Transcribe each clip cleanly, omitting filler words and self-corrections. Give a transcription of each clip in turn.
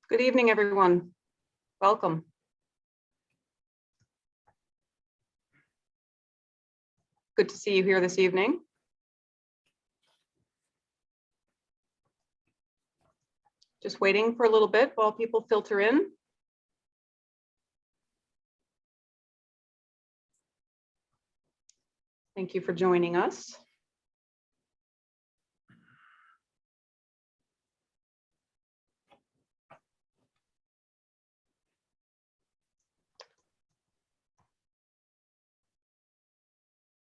Good evening, everyone. Welcome. Good to see you here this evening. Just waiting for a little bit while people filter in. Thank you for joining us.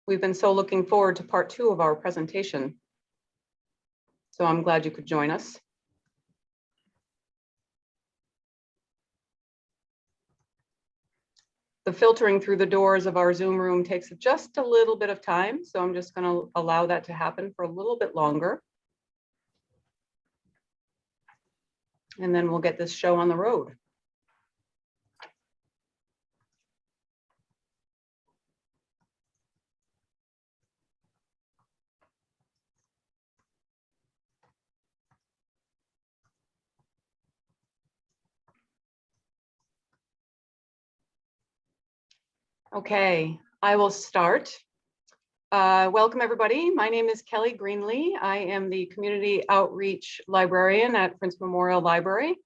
We've been so looking forward to part 2 of our presentation. So I'm glad you could join us. The filtering through the doors of our Zoom room takes just a little bit of time, so I'm just going to allow that to happen for a little bit longer. And then we'll get this show on the road. Okay, I will start. Welcome everybody. My name is Kelly Greenlee. I am the Community Outreach Librarian at Prince Memorial Library.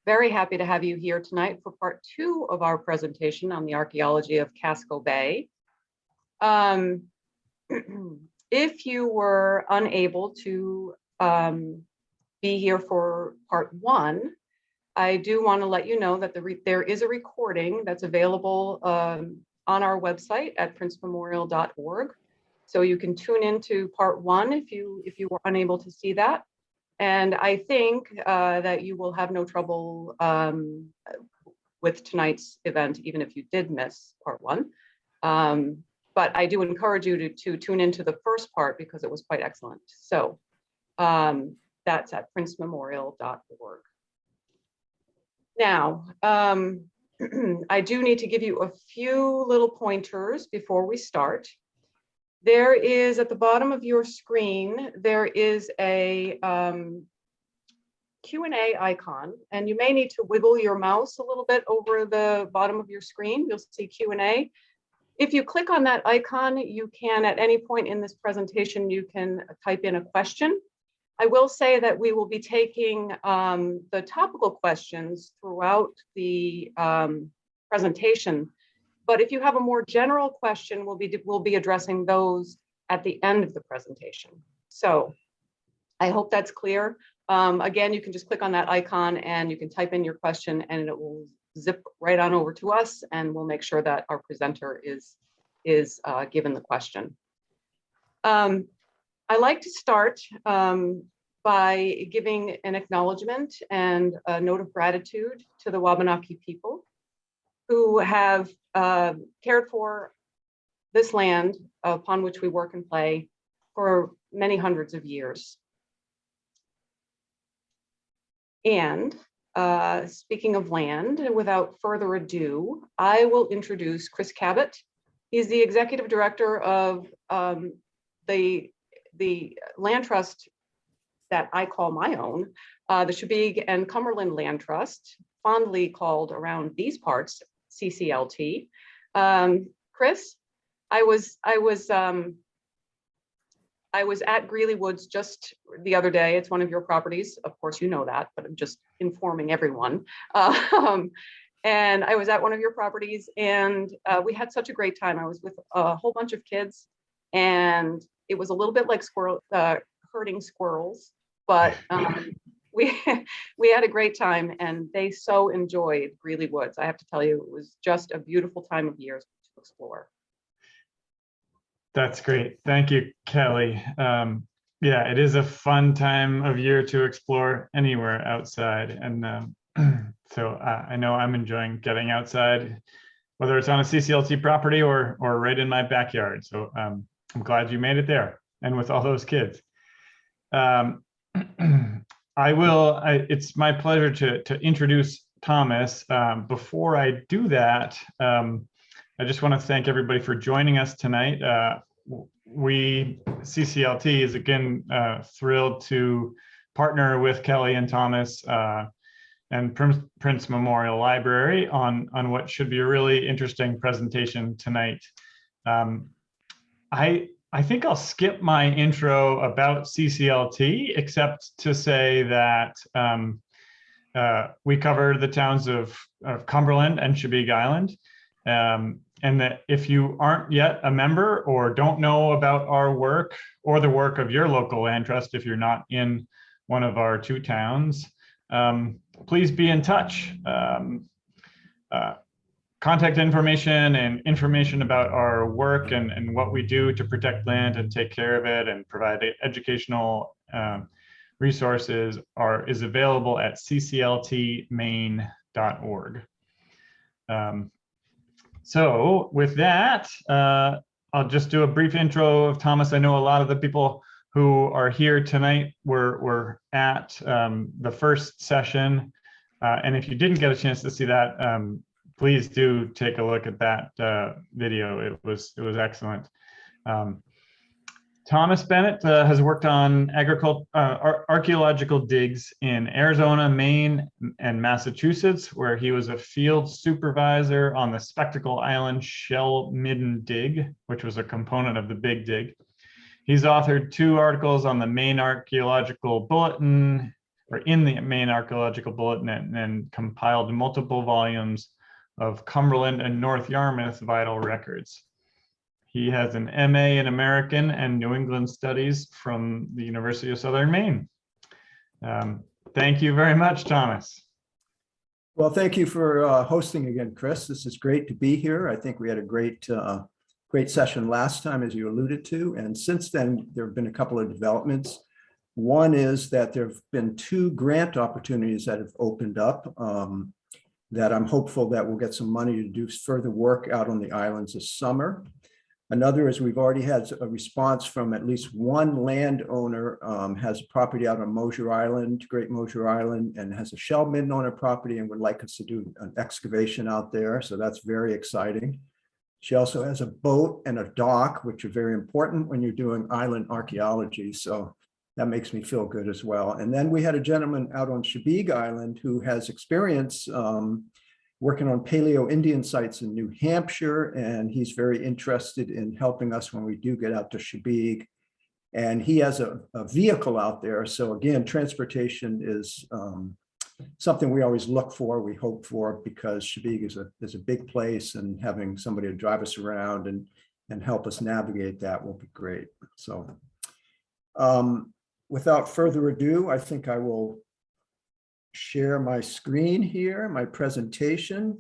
Very happy to have you here tonight for part 2 of our presentation on the archaeology of Casco Bay. If you were unable to be here for part 1, I do want to let you know that there is a recording that's available on our website at princememorial.org. So you can tune into part 1 if you were unable to see that. And I think that you will have no trouble with tonight's event, even if you did miss part 1. But I do encourage you to tune into the first part because it was quite excellent. So that's at princememorial.org. Now, I do need to give you a few little pointers before we start. There is at the bottom of your screen, there is a Q&A icon, and you may need to wiggle your mouse a little bit over the bottom of your screen. You'll see Q&A. If you click on that icon, you can, at any point in this presentation, you can type in a question. I will say that we will be taking the topical questions throughout the presentation, but if you have a more general question, we'll be addressing those at the end of the presentation. So I hope that's clear. Again, you can just click on that icon and you can type in your question and it will zip right on over to us, and we'll make sure that our presenter is given the question. I like to start by giving an acknowledgement and a note of gratitude to the Wabanaki people who have cared for this land upon which we work and play for many hundreds of years. And speaking of land, without further ado, I will introduce Chris Cabot. He's the executive director of the land trust that I call my own, the Chebeague and Cumberland Land Trust, fondly called around these parts CCLT. Chris, I was at Greeley Woods just the other day. It's one of your properties. Of course, you know that, but I'm just informing everyone. And I was at one of your properties, and we had such a great time. I was with a whole bunch of kids, and it was a little bit like herding squirrels, but we had a great time, and they so enjoyed Greeley Woods. I have to tell you, it was just a beautiful time of year to explore. That's great. Thank you, Kelly. Yeah, it is a fun time of year to explore anywhere outside. And so I know I'm enjoying getting outside, whether it's on a CCLT property or right in my backyard. So I'm glad you made it there and with all those kids. It's my pleasure to introduce Thomas. Before I do that, I just want to thank everybody for joining us tonight. CCLT is again thrilled to partner with Kelly and Thomas and Prince Memorial Library on what should be a really interesting presentation tonight. I think I'll skip my intro about CCLT, except to say that we cover the towns of Cumberland and Chebeague Island. And that if you aren't yet a member or don't know about our work or the work of your local land trust, if you're not in one of our 2 towns, please be in touch. Contact information and information about our work and what we do to protect land and take care of it and provide educational resources is available at ccltmaine.org. So with that, I'll just do a brief intro of Thomas. I know a lot of the people who are here tonight were at the first session. And if you didn't get a chance to see that, please do take a look at that video. It was excellent. Thomas Bennett has worked on archaeological digs in Arizona, Maine, and Massachusetts, where he was a field supervisor on the Spectacle Island Shell Midden dig, which was a component of the Big Dig. He's authored 2 articles on the Maine Archaeological Bulletin, or in the Maine Archaeological Bulletin, and compiled multiple volumes of Cumberland and North Yarmouth vital records. He has an MA in American and New England Studies from the University of Southern Maine. Thank you very much, Thomas. Well, thank you for hosting again, Chris. This is great to be here. I think we had a great session last time, as you alluded to. And since then, there have been a couple of developments. One is that there have been 2 grant opportunities that have opened up that I'm hopeful that we'll get some money to do further work out on the islands this summer. Another is we've already had a response from at least one landowner, has a property out on Mosier Island, Great Mosier Island, and has a shell midden on her property and would like us to do an excavation out there. So that's very exciting. She also has a boat and a dock, which are very important when you're doing island archaeology. So that makes me feel good as well. And then we had a gentleman out on Chebeague Island who has experience working on Paleo-Indian sites in New Hampshire, and he's very interested in helping us when we do get out to Chebeague. And he has a vehicle out there. So again, transportation is something we always look for, we hope for, because Chebeague is a big place, and having somebody to drive us around and help us navigate that will be great. So without further ado, I think I will share my screen here, my presentation.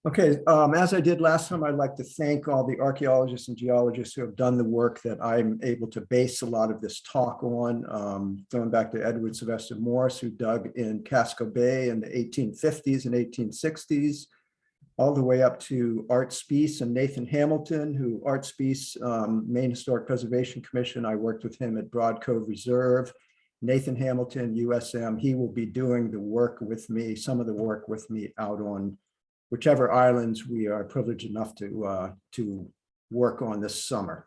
Okay, as I did last time, I'd like to thank all the archaeologists and geologists who have done the work that I'm able to base a lot of this talk on, going back to Edward Sylvester Morse, who dug in Casco Bay in the 1850s and 1860s, all the way up to Art Speece and Nathan Hamilton, who Art Speece, Maine Historic Preservation Commission, I worked with him at Broad Cove Reserve. Nathan Hamilton, USM, he will be doing the work with me, some of the work with me out on whichever islands we are privileged enough to work on this summer.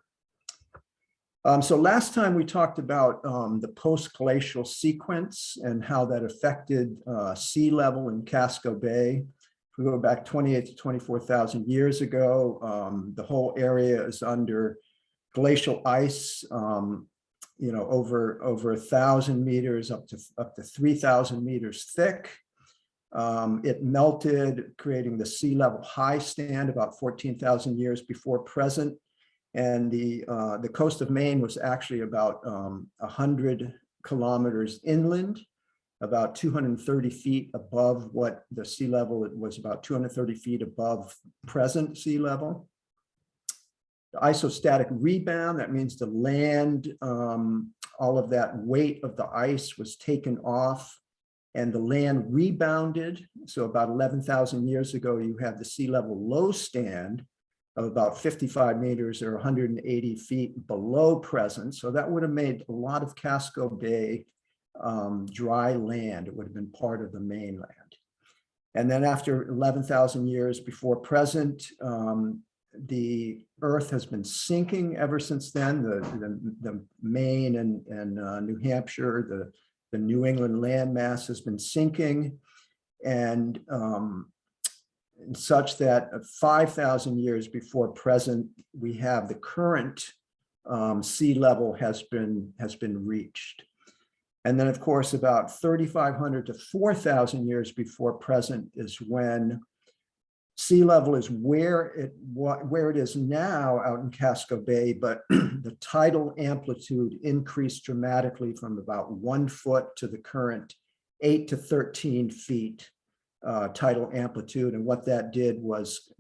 So last time we talked about the post-glacial sequence and how that affected sea level in Casco Bay. If we go back 28 to 24,000 years ago, the whole area is under glacial ice, you know, over 1,000 meters up to 3,000 meters thick. It melted, creating the sea level high stand about 14,000 years before present. And the coast of Maine was actually about 100 kilometers inland, about 230 feet above what the sea level, it was about 230 feet above present sea level. The isostatic rebound, that means the land, all of that weight of the ice was taken off, and the land rebounded. So about 11,000 years ago, you have the sea level low stand of about 55 meters or 180 feet below present. So that would have made a lot of Casco Bay dry land. It would have been part of the mainland. And then after 11,000 years before present, the Earth has been sinking ever since then. The Maine and New Hampshire, the New England landmass has been sinking, and such that 5,000 years before present, we have the current sea level has been reached. And then, of course, about 3,500 to 4,000 years before present is when sea level is where it is now out in Casco Bay, but the tidal amplitude increased dramatically from about 1 foot to the current 8 to 13 feet tidal amplitude. And what that did was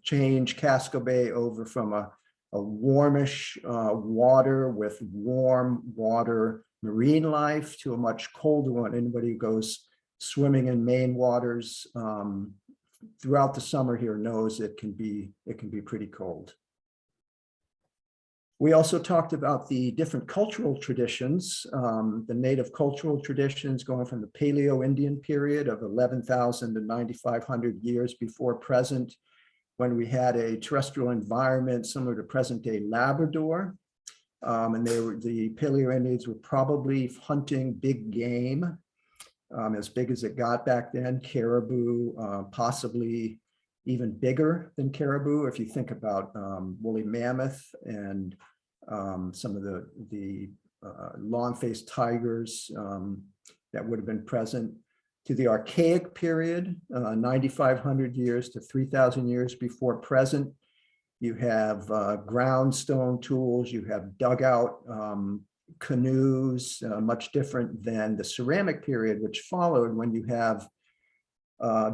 change Casco Bay over from a warmish water with warm water marine life to a much colder one. Anybody who goes swimming in Maine waters throughout the summer here knows it can be pretty cold. We also talked about the different cultural traditions, the native cultural traditions going from the Paleo-Indian period of 11,000 to 9,500 years before present, when we had a terrestrial environment similar to present-day Labrador. And the Paleo-Indians were probably hunting big game, as big as it got back then, caribou, possibly even bigger than caribou. If you think about woolly mammoth and some of the long-faced tigers that would have been present, to the Archaic period, 9,500 years to 3,000 years before present. You have ground stone tools, you have dugout canoes, much different than the ceramic period, which followed, when you have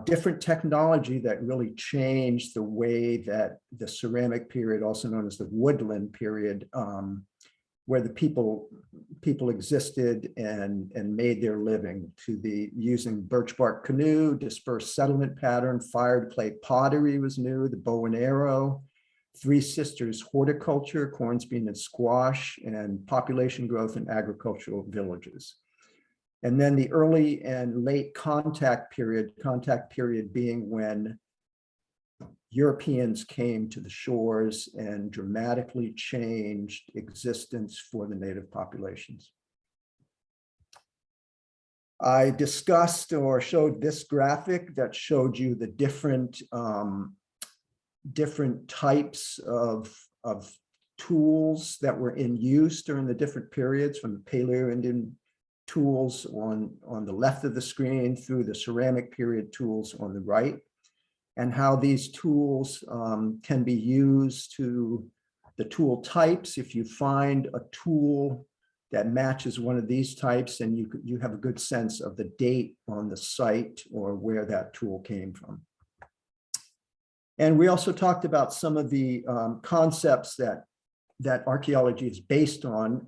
different technology that really changed the way that the ceramic period, also known as the woodland period, where the people existed and made their living, to the using birch bark canoe, dispersed settlement pattern, fired clay pottery was new, the bow and arrow, Three Sisters horticulture, corn, bean, and squash, and population growth in agricultural villages. And then the early and late contact period being when Europeans came to the shores and dramatically changed existence for the native populations. I discussed or showed this graphic that showed you the different types of tools that were in use during the different periods, from the Paleo-Indian tools on the left of the screen through the ceramic period tools on the right, and how these tools can be used to the tool types. If you find a tool that matches one of these types, and you have a good sense of the date on the site or where that tool came from. And we also talked about some of the concepts that archaeology is based on,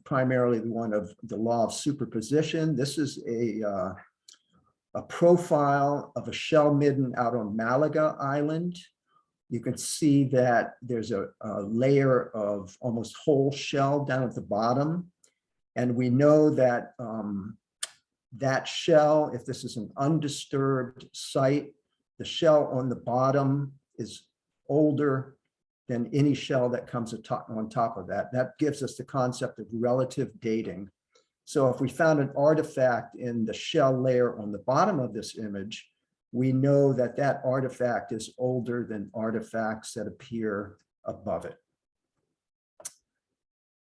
primarily the one of the law of superposition. This is a profile of a shell midden out on Malaga Island. You can see that there's a layer of almost whole shell down at the bottom. And we know that that shell, if this is an undisturbed site, the shell on the bottom is older than any shell that comes on top of that. That gives us the concept of relative dating. So if we found an artifact in the shell layer on the bottom of this image, we know that that artifact is older than artifacts that appear above it.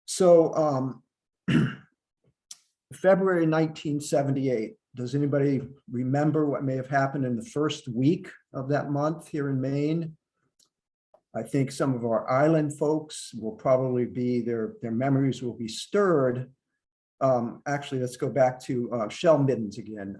So February 1978, does anybody remember what may have happened in the first week of that month here in Maine? I think some of our island folks will probably be, their memories will be stirred. Actually, let's go back to shell middens again.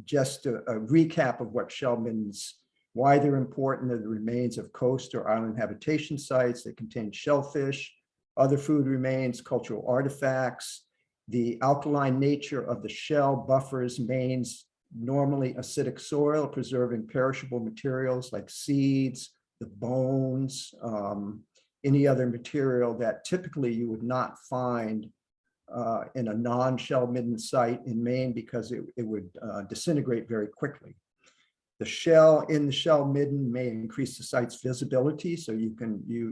Just a recap of what shell middens, why they're important. They're the remains of coast or island habitation sites that contain shellfish, other food remains, cultural artifacts. The alkaline nature of the shell buffers Maine's normally acidic soil, preserving perishable materials like seeds, the bones, any other material that typically you would not find in a non-shell midden site in Maine because it would disintegrate very quickly. The shell in the shell midden may increase the site's visibility, so you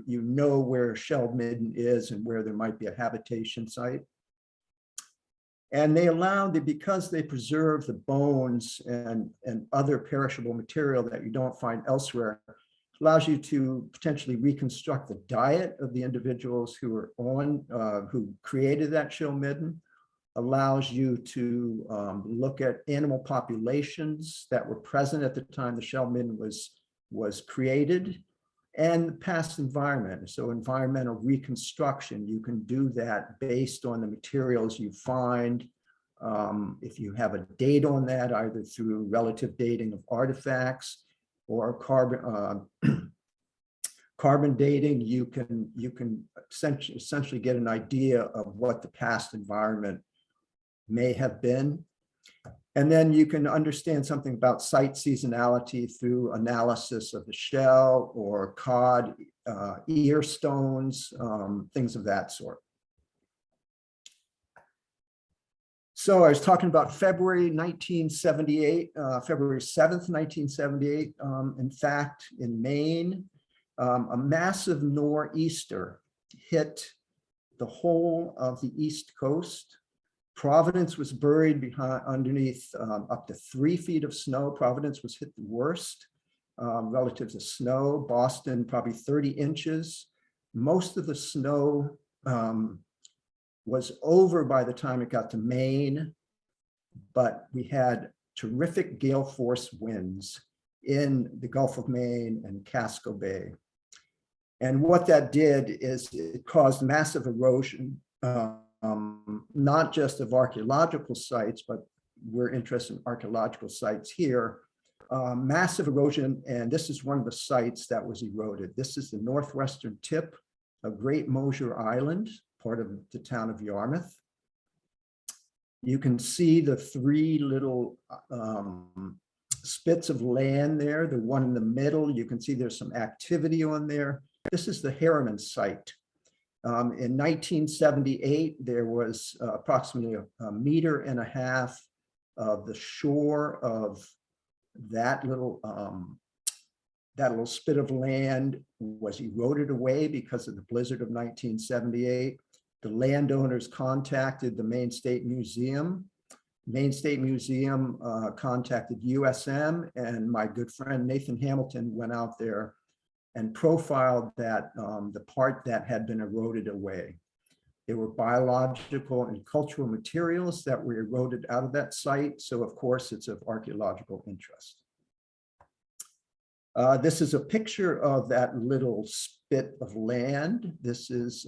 know where a shell midden is and where there might be a habitation site. And they allowed that because they preserve the bones and other perishable material that you don't find elsewhere, allows you to potentially reconstruct the diet of the individuals who are who created that shell midden, allows you to look at animal populations that were present at the time the shell midden was created, and the past environment. So environmental reconstruction, you can do that based on the materials you find. If you have a date on that, either through relative dating of artifacts or carbon dating, you can essentially get an idea of what the past environment may have been. And then you can understand something about site seasonality through analysis of the shell or cod ear stones, things of that sort. So I was talking about February 1978, February 7th, 1978. In fact, in Maine, a massive nor'easter hit the whole of the East Coast. Providence was buried underneath up to 3 feet of snow. Providence was hit the worst relative to snow. Boston, probably 30 inches. Most of the snow was over by the time it got to Maine, but we had terrific gale force winds in the Gulf of Maine and Casco Bay. And what that did is it caused massive erosion, not just of archaeological sites, but we're interested in archaeological sites here. Massive erosion, and this is one of the sites that was eroded. This is the northwestern tip of Great Mosier Island, part of the town of Yarmouth. You can see the 3 little spits of land there. The one in the middle, you can see there's some activity on there. This is the Harriman site. In 1978, there was approximately a meter and a half of the shore of that little spit of land was eroded away because of the blizzard of 1978. The landowners contacted the Maine State Museum. Maine State Museum contacted USM, and my good friend Nathan Hamilton went out there and profiled that the part that had been eroded away. There were biological and cultural materials that were eroded out of that site, so of course it's of archaeological interest. This is a picture of that little spit of land. This is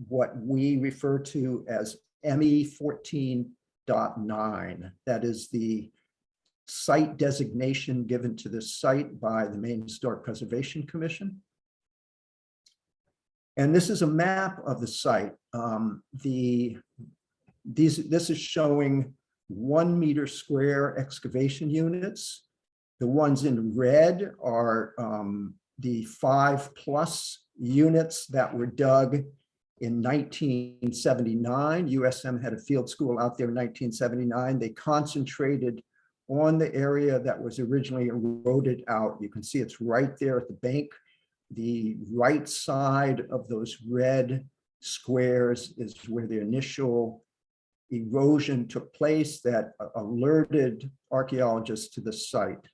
what we refer to as ME 14.9. That is the site designation given to this site by the Maine Historic Preservation Commission. And this is a map of the site. This is showing 1 meter square excavation units. The ones in red are the 5+ units that were dug in 1979. USM had a field school out there in 1979. They concentrated on the area that was originally eroded out. You can see it's right there at the bank. The right side of those red squares is where the initial erosion took place that alerted archaeologists to the site.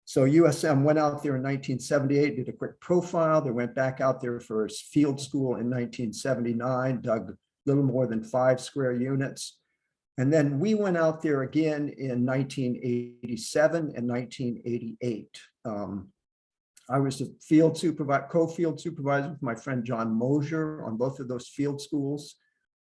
So USM went out there in 1978, did a quick profile. They went back out there for a field school in 1979, dug a little more than 5 square units. And then we went out there again in 1987 and 1988. I was a field supervisor, co-field supervisor with my friend John Mosier on both of those field schools.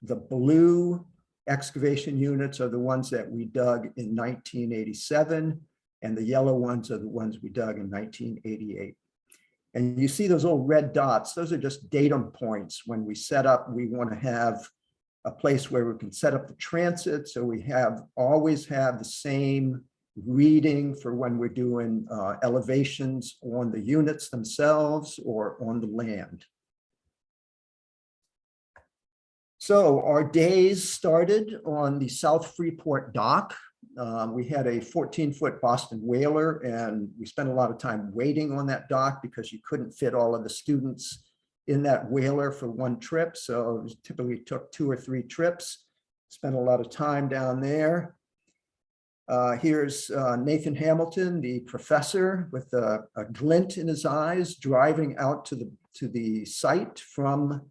The blue excavation units are the ones that we dug in 1987, and the yellow ones are the ones we dug in 1988. And you see those little red dots, those are just datum points. When we set up, we want to have a place where we can set up the transit, so we always have the same reading for when we're doing elevations on the units themselves or on the land. So our days started on the South Freeport dock. We had a 14-foot Boston whaler, and we spent a lot of time waiting on that dock because you couldn't fit all of the students in that whaler for one trip. So it typically took 2 or 3 trips. Spent a lot of time down there. Here's Nathan Hamilton, the professor, with a glint in his eyes, driving out to the site from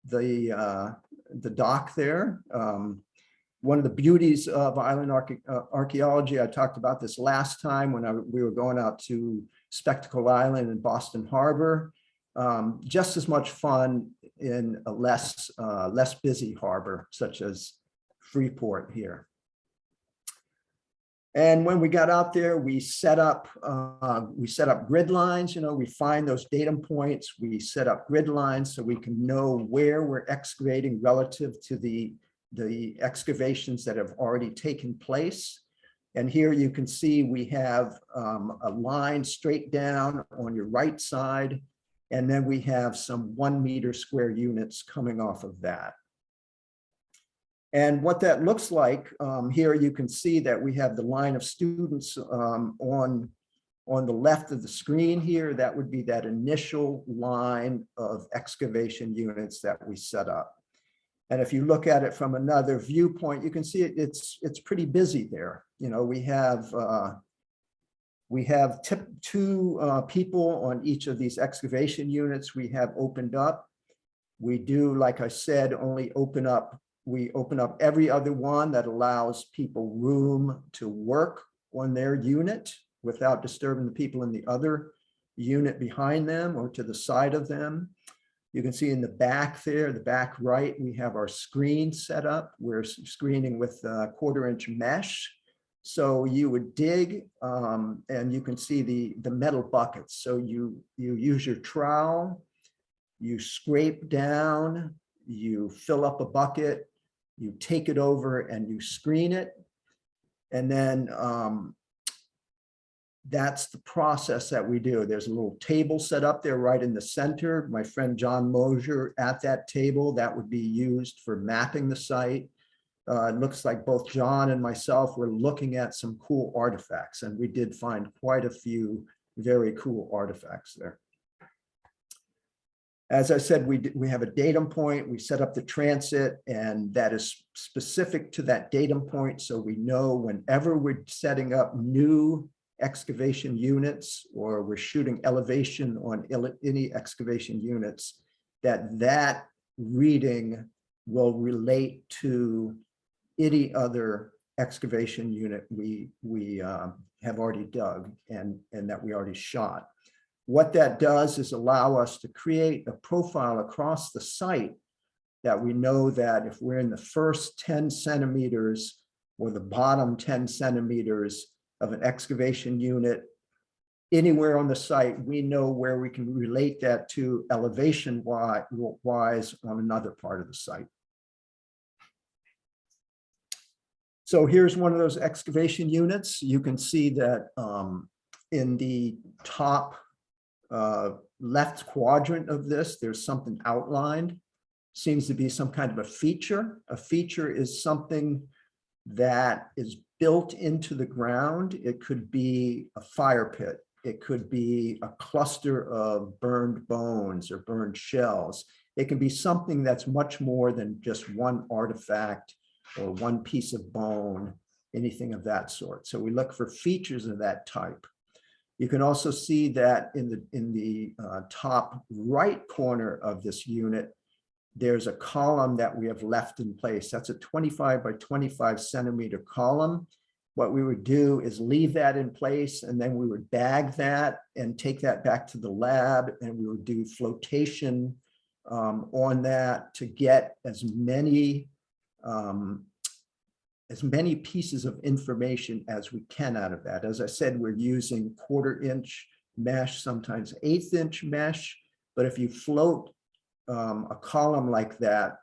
the dock there. One of the beauties of island archaeology, I talked about this last time when we were going out to Spectacle Island and Boston Harbor. Just as much fun in a less busy harbor, such as Freeport here. And when we got out there, we set up grid lines. You know, we find those datum points. We set up grid lines so we can know where we're excavating relative to the excavations that have already taken place. And here you can see we have a line straight down on your right side, and then we have some 1 meter square units coming off of that. And what that looks like, here you can see that we have the line of students on the left of the screen here. That would be that initial line of excavation units that we set up. And if you look at it from another viewpoint, you can see it's pretty busy there. You know, we have 2 people on each of these excavation units we have opened up. We do, like I said, only open up every other one. That allows people room to work on their unit without disturbing the people in the other unit behind them or to the side of them. You can see in the back there, the back right, we have our screen set up. We're screening with 1/4-inch mesh. So you would dig, and you can see the metal buckets. So you use your trowel, you scrape down, you fill up a bucket, you take it over and you screen it. And then that's the process that we do. There's a little table set up there right in the center. My friend John Mosier at that table, that would be used for mapping the site. It looks like both John and myself were looking at some cool artifacts, and we did find quite a few very cool artifacts there. As I said, we have a datum point. We set up the transit, and that is specific to that datum point. So we know whenever we're setting up new excavation units or we're shooting elevation on any excavation units, that reading will relate to any other excavation unit we have already dug and that we already shot. What that does is allow us to create a profile across the site that we know that if we're in the first 10 centimeters or the bottom 10 centimeters of an excavation unit anywhere on the site, we know where we can relate that to elevation wise on another part of the site. So here's one of those excavation units. You can see that in the top left quadrant of this, there's something outlined. Seems to be some kind of a feature. A feature is something that is built into the ground. It could be a fire pit. It could be a cluster of burned bones or burned shells. It can be something that's much more than just one artifact or one piece of bone, anything of that sort. So we look for features of that type. You can also see that in the top right corner of this unit, there's a column that we have left in place. That's a 25 by 25 centimeter column. What we would do is leave that in place, and then we would bag that and take that back to the lab, and we would do flotation on that to get as many pieces of information as we can out of that. As I said, we're using 1/4-inch mesh, sometimes 1/8-inch mesh, but if you float a column like that,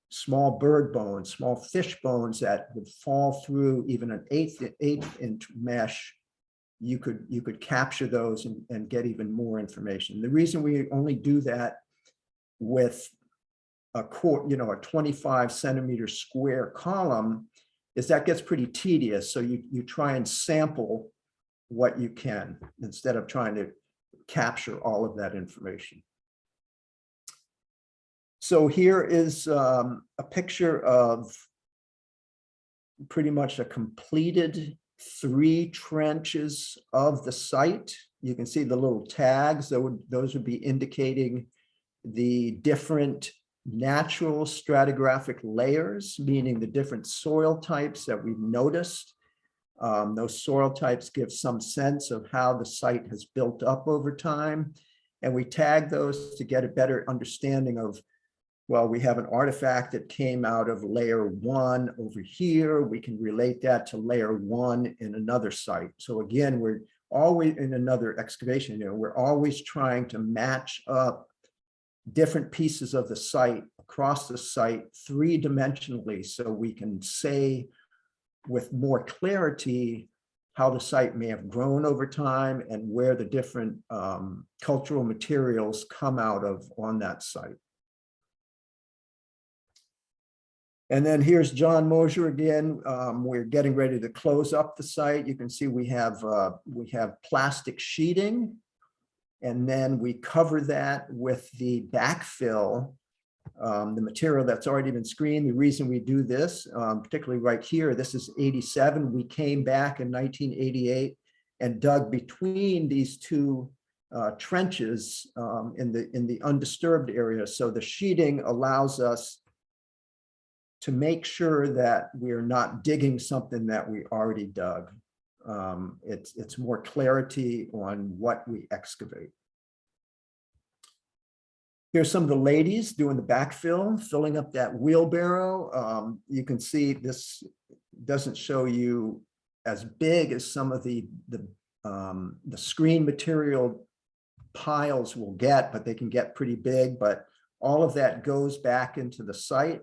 small bird bones, small fish bones that would fall through even an 1/8-inch mesh, you could capture those and get even more information. The reason we only do that with a 25 centimeter square column is that gets pretty tedious. So you try and sample what you can instead of trying to capture all of that information. So here is a picture of pretty much a completed 3 trenches of the site. You can see the little tags, those would be indicating the different natural stratigraphic layers, meaning the different soil types that we've noticed. Those soil types give some sense of how the site has built up over time. And we tag those to get a better understanding of, well, we have an artifact that came out of layer 1 over here. We can relate that to layer 1 in another site. So again, we're always in another excavation, we're always trying to match up different pieces of the site across the site 3-dimensionally, so we can say with more clarity how the site may have grown over time and where the different cultural materials come out of on that site. And then here's John Mosier again. We're getting ready to close up the site. You can see we have plastic sheeting, and then we cover that with the backfill, the material that's already been screened. The reason we do this, particularly right here, this is 87. We came back in 1988 and dug between these 2 trenches in the undisturbed area. So the sheeting allows us to make sure that we're not digging something that we already dug. It's more clarity on what we excavate. Here's some of the ladies doing the backfill, filling up that wheelbarrow. You can see this doesn't show you as big as some of the screen material piles will get, but they can get pretty big. But all of that goes back into the site.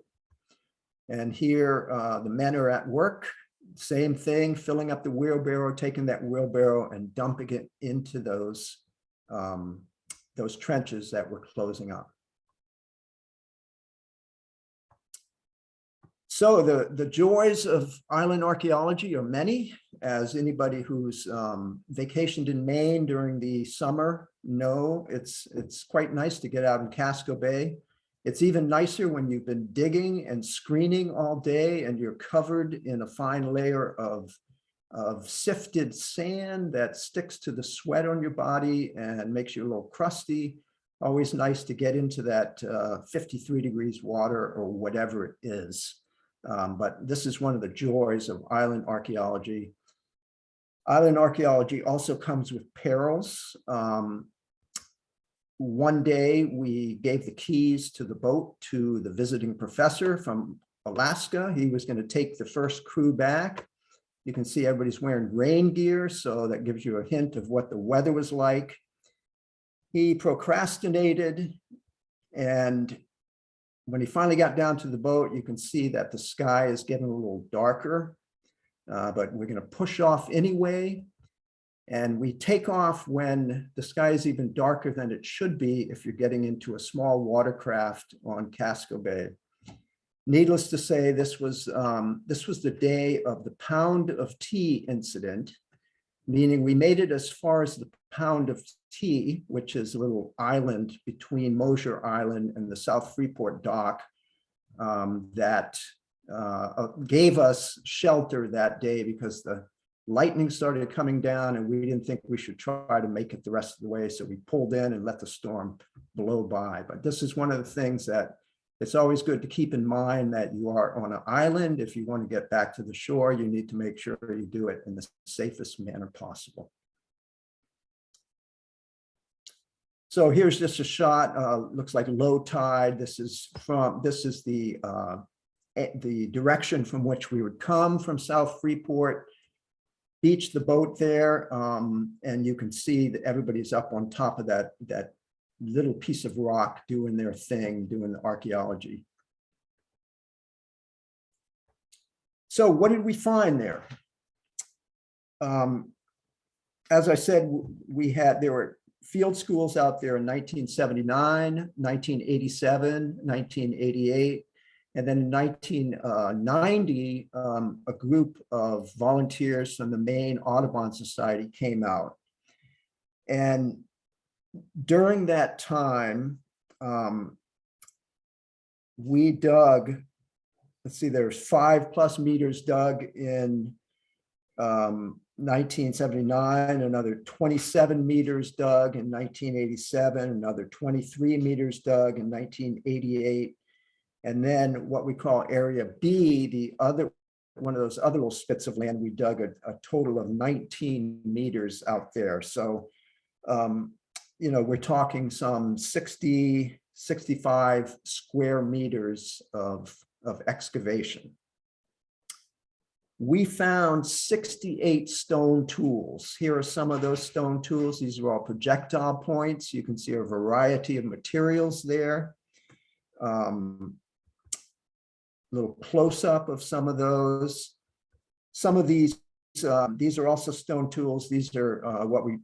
And here the men are at work, same thing, filling up the wheelbarrow, taking that wheelbarrow and dumping it into those trenches that we're closing up. So the joys of island archaeology are many, as anybody who's vacationed in Maine during the summer know. It's quite nice to get out in Casco Bay. It's even nicer when you've been digging and screening all day and you're covered in a fine layer of sifted sand that sticks to the sweat on your body and makes you a little crusty. Always nice to get into that 53 degrees water or whatever it is. But this is one of the joys of island archaeology. Island archaeology also comes with perils. One day we gave the keys to the boat to the visiting professor from Alaska. He was going to take the first crew back. You can see everybody's wearing rain gear, so that gives you a hint of what the weather was like. He procrastinated, and when he finally got down to the boat, you can see that the sky is getting a little darker, but we're going to push off anyway. And we take off when the sky is even darker than it should be if you're getting into a small watercraft on Casco Bay. Needless to say, this was the day of the Pound of Tea incident, meaning we made it as far as the Pound of Tea, which is a little island between Mosier Island and the South Freeport dock that gave us shelter that day because the lightning started coming down and we didn't think we should try to make it the rest of the way. So we pulled in and let the storm blow by. But this is one of the things that it's always good to keep in mind, that you are on an island. If you want to get back to the shore, you need to make sure you do it in the safest manner possible. So here's just a shot, looks like low tide. This is the direction from which we would come from South Freeport. Beach the boat there, and you can see that everybody's up on top of that little piece of rock doing their thing, doing the archaeology. So what did we find there? As I said, there were field schools out there in 1979, 1987, 1988. And then in 1990, a group of volunteers from the Maine Audubon Society came out. And during that time, we dug, let's see, there's 5+ meters dug in 1979, another 27 meters dug in 1987, another 23 meters dug in 1988. And then what we call Area B, the other one of those other little spits of land, we dug a total of 19 meters out there. So, you know, we're talking some 60, 65 square meters of excavation. We found 68 stone tools. Here are some of those stone tools. These are all projectile points. You can see a variety of materials there. Little close-up of some of those. Some of these are also stone tools. These are what we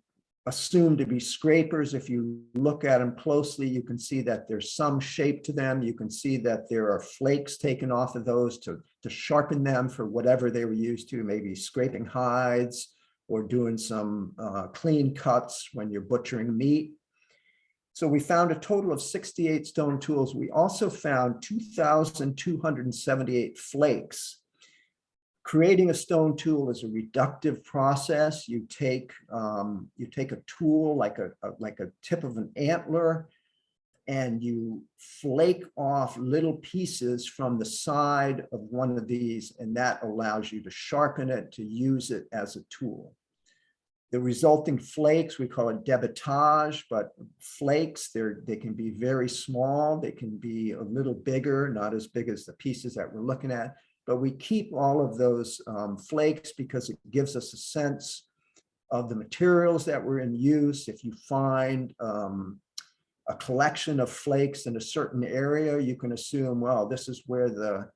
assume to be scrapers. If you look at them closely, you can see that there's some shape to them. You can see that there are flakes taken off of those to sharpen them for whatever they were used to, maybe scraping hides or doing some clean cuts when you're butchering meat. So we found a total of 68 stone tools. We also found 2,278 flakes. Creating a stone tool is a reductive process. You take a tool like a tip of an antler, and you flake off little pieces from the side of one of these, and that allows you to sharpen it, to use it as a tool. The resulting flakes, we call it debitage, but flakes, they can be very small. They can be a little bigger, not as big as the pieces that we're looking at, but we keep all of those flakes because it gives us a sense of the materials that were in use. If you find a collection of flakes in a certain area, you can assume, well, this is where the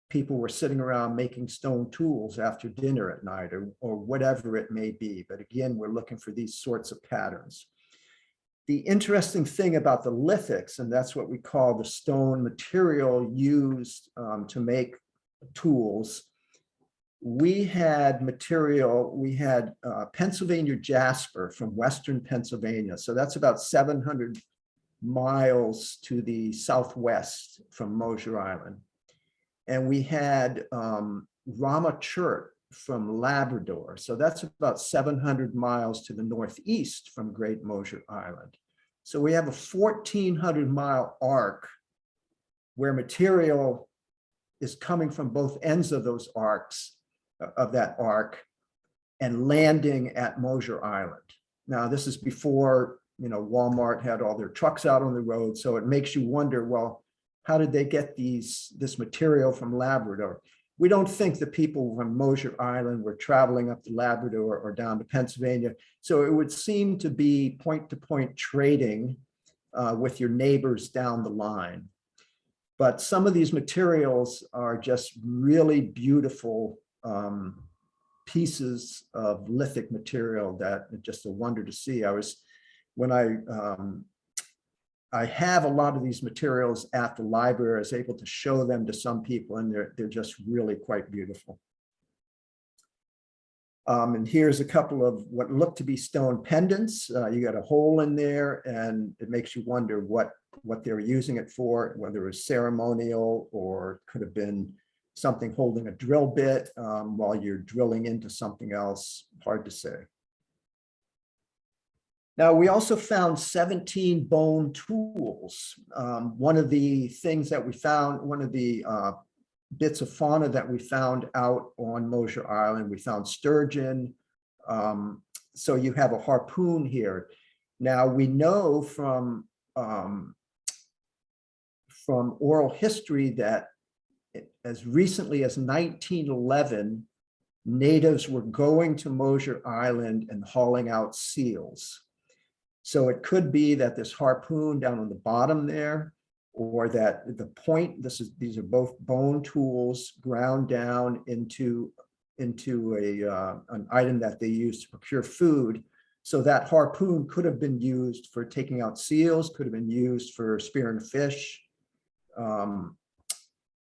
people were sitting around making stone tools after dinner at night, or whatever it may be. But again, we're looking for these sorts of patterns. The interesting thing about the lithics, and that's what we call the stone material used to make tools, we had material, we had Pennsylvania jasper from Western Pennsylvania. So that's about 700 miles to the southwest from Mosier Island. And we had Rama chert from Labrador. So that's about 700 miles to the northeast from Great Mosier Island. So we have a 1,400-mile arc where material is coming from both ends of those arcs, of that arc, and landing at Mosier Island. Now, this is before, you know, Walmart had all their trucks out on the road. So it makes you wonder, well, how did they get this material from Labrador? We don't think the people from Mosier Island were traveling up to Labrador or down to Pennsylvania. So it would seem to be point-to-point trading with your neighbors down the line. But some of these materials are just really beautiful pieces of lithic material that are just a wonder to see. I have a lot of these materials at the library. I was able to show them to some people, and they're just really quite beautiful. And here's a couple of what look to be stone pendants. You got a hole in there, and it makes you wonder what they were using it for, whether it was ceremonial or could have been something holding a drill bit while you're drilling into something else. Hard to say. Now, we also found 17 bone tools. One of the things that we found, one of the bits of fauna that we found out on Mosier Island, we found sturgeon. So you have a harpoon here. Now, we know from oral history that as recently as 1911, natives were going to Mosier Island and hauling out seals. So it could be that this harpoon down on the bottom there, or that the point, these are both bone tools ground down into an item that they use to procure food. So that harpoon could have been used for taking out seals, could have been used for spearing fish.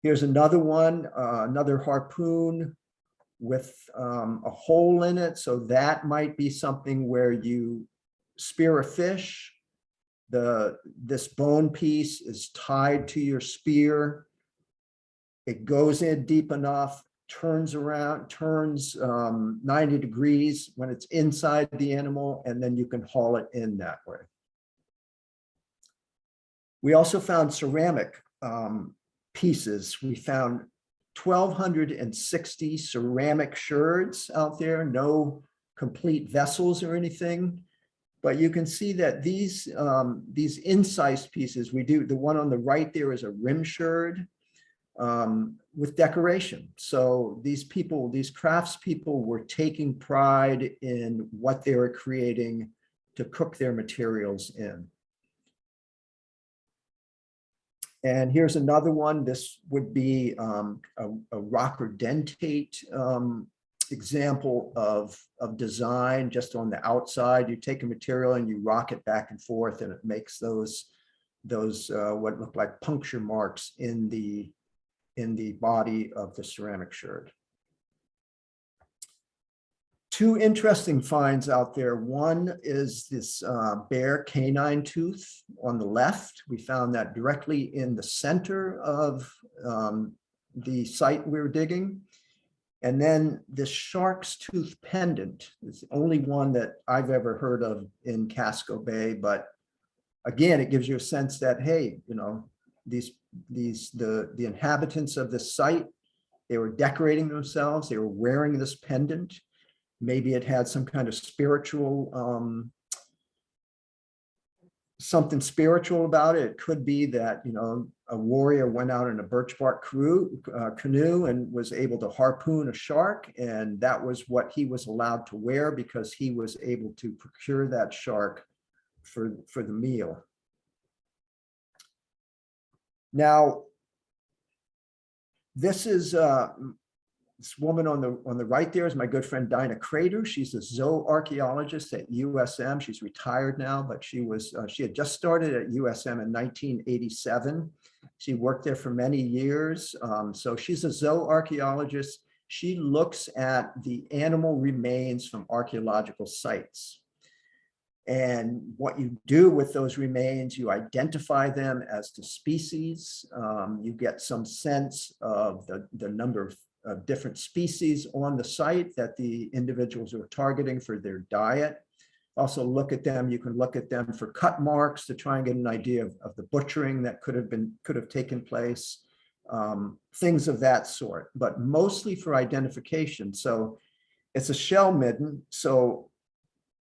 Here's another one, another harpoon with a hole in it. So that might be something where you spear a fish. This bone piece is tied to your spear. It goes in deep enough, turns around, turns 90 degrees when it's inside the animal, and then you can haul it in that way. We also found ceramic pieces. We found 1,260 ceramic sherds out there, no complete vessels or anything. But you can see that these incised pieces, the one on the right there is a rim sherd with decoration. So these people, these craftspeople were taking pride in what they were creating to cook their materials in. And here's another one. This would be a rocker dentate example of design just on the outside. You take a material and you rock it back and forth, and it makes those what look like puncture marks in the body of the ceramic sherd. Two interesting finds out there. One is this bare canine tooth on the left. We found that directly in the center of the site we were digging. And then this shark's tooth pendant is the only one that I've ever heard of in Casco Bay. But again, it gives you a sense that, hey, you know, the inhabitants of this site, they were decorating themselves, they were wearing this pendant. Maybe it had some kind of spiritual, something spiritual about it. It could be that, you know, a warrior went out in a birch bark canoe and was able to harpoon a shark, and that was what he was allowed to wear because he was able to procure that shark for the meal. Now, this is this woman on the right there is my good friend Dinah Crater. She's a zooarchaeologist at USM. She's retired now, but she had just started at USM in 1987. She worked there for many years. So she's a zooarchaeologist. She looks at the animal remains from archaeological sites. And what you do with those remains, you identify them as to species. You get some sense of the number of different species on the site that the individuals are targeting for their diet. Also look at them, you can look at them for cut marks to try and get an idea of the butchering that could have taken place, things of that sort, but mostly for identification. So it's a shell midden. So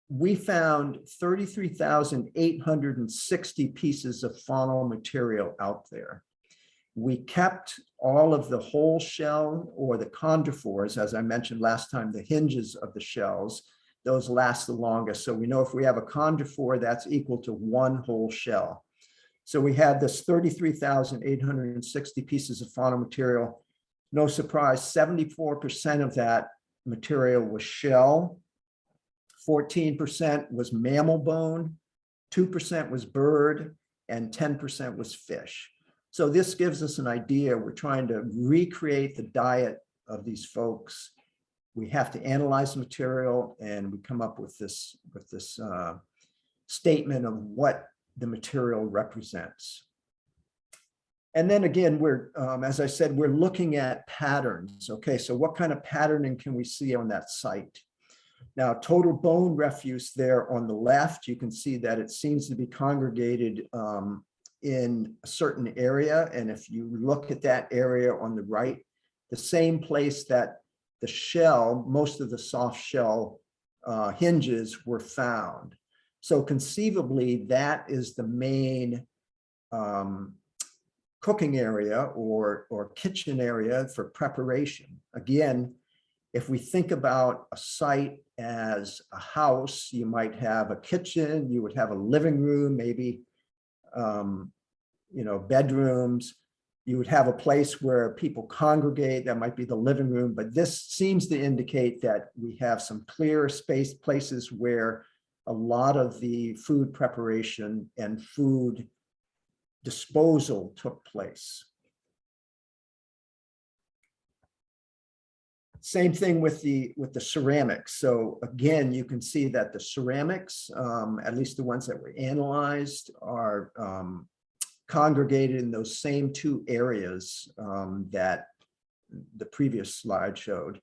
we found 33,860 pieces of faunal material out there. We kept all of the whole shell or the chondrophores, as I mentioned last time, the hinges of the shells, those last the longest. So we know if we have a chondrophore, that's equal to one whole shell. So we had this 33,860 pieces of faunal material. No surprise, 74% of that material was shell, 14% was mammal bone, 2% was bird, and 10% was fish. So this gives us an idea. We're trying to recreate the diet of these folks. We have to analyze the material, and we come up with this statement of what the material represents. And then again, as I said, we're looking at patterns. Okay, so what kind of patterning can we see on that site? Now, total bone refuse there on the left, you can see that it seems to be congregated in a certain area. And if you look at that area on the right, the same place that the shell, most of the soft shell hinges were found. So conceivably, that is the main cooking area or kitchen area for preparation. Again, if we think about a site as a house, you might have a kitchen, you would have a living room, maybe bedrooms. You would have a place where people congregate, that might be the living room, but this seems to indicate that we have some clear places where a lot of the food preparation and food disposal took place. Same thing with the ceramics. So again, you can see that the ceramics, at least the ones that were analyzed, are congregated in those same two areas that the previous slide showed.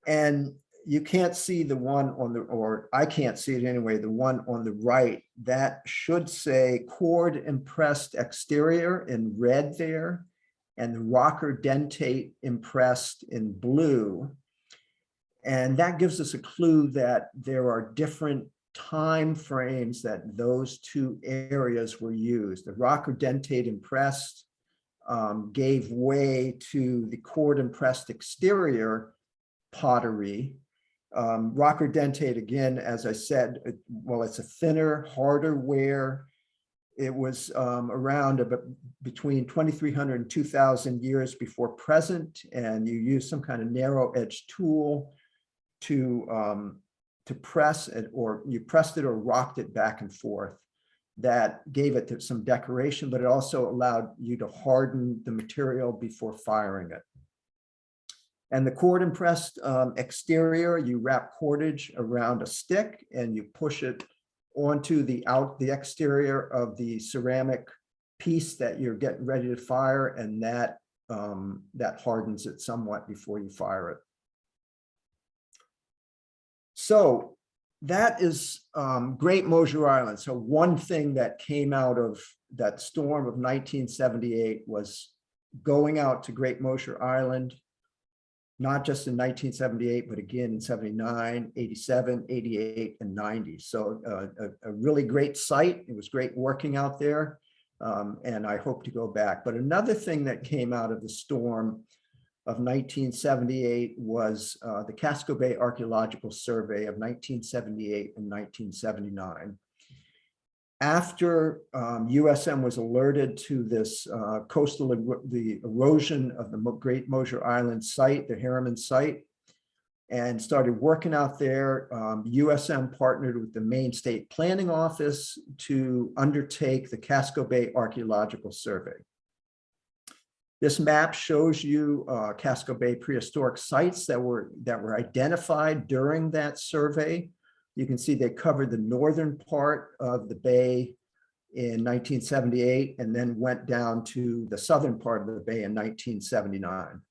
And you can't see the one on the, or I can't see it anyway, the one on the right, that should say cord impressed exterior in red there, and the rocker dentate impressed in blue. And that gives us a clue that there are different time frames that those two areas were used. The rocker dentate impressed gave way to the cord impressed exterior pottery. Rocker dentate, again, as I said, well, it's a thinner, harder wear. It was around between 2,300 and 2,000 years before present, and you use some kind of narrow edge tool to press it, or you pressed it or rocked it back and forth. That gave it some decoration, but it also allowed you to harden the material before firing it. And the cord impressed exterior, you wrap cordage around a stick and you push it onto the exterior of the ceramic piece that you're getting ready to fire, and that hardens it somewhat before you fire it. So that is Great Mosier Island. So one thing that came out of that storm of 1978 was going out to Great Mosier Island, not just in 1978, but again in 79, 87, 88, and 90. So a really great site. It was great working out there, and I hope to go back. But another thing that came out of the storm of 1978 was the Casco Bay Archaeological Survey of 1978 and 1979. After USM was alerted to this the erosion of the Great Mosier Island site, the Harriman site, and started working out there, USM partnered with the Maine State Planning Office to undertake the Casco Bay Archaeological Survey. This map shows you Casco Bay prehistoric sites that were identified during that survey. You can see they covered the northern part of the bay in 1978 and then went down to the southern part of the bay in 1979.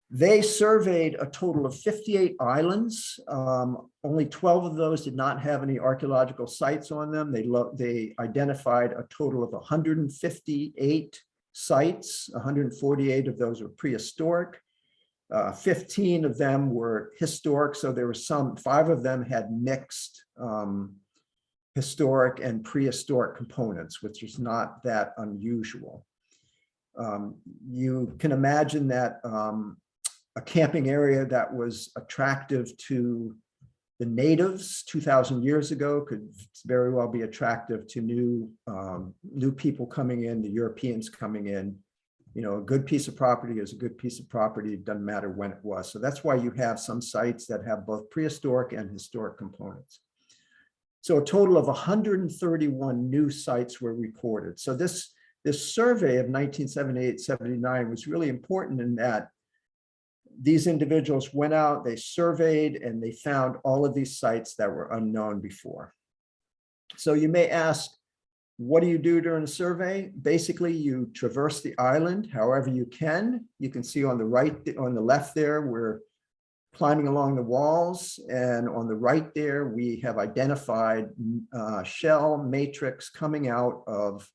They surveyed a total of 58 islands. Only 12 of those did not have any archaeological sites on them. They identified a total of 158 sites. 148 of those were prehistoric. 15 of them were historic, so there were 5 of them had mixed historic and prehistoric components, which is not that unusual. You can imagine that a camping area that was attractive to the natives 2,000 years ago could very well be attractive to new people coming in, the Europeans coming in. You know, a good piece of property is a good piece of property. It doesn't matter when it was. So that's why you have some sites that have both prehistoric and historic components. So a total of 131 new sites were recorded. So this survey of 1978-79 was really important in that these individuals went out, they surveyed, and they found all of these sites that were unknown before. So you may ask, what do you do during a survey? Basically, you traverse the island however you can. You can see on the right, on the left there, we're climbing along the walls, and on the right there, we have identified shell matrix coming out of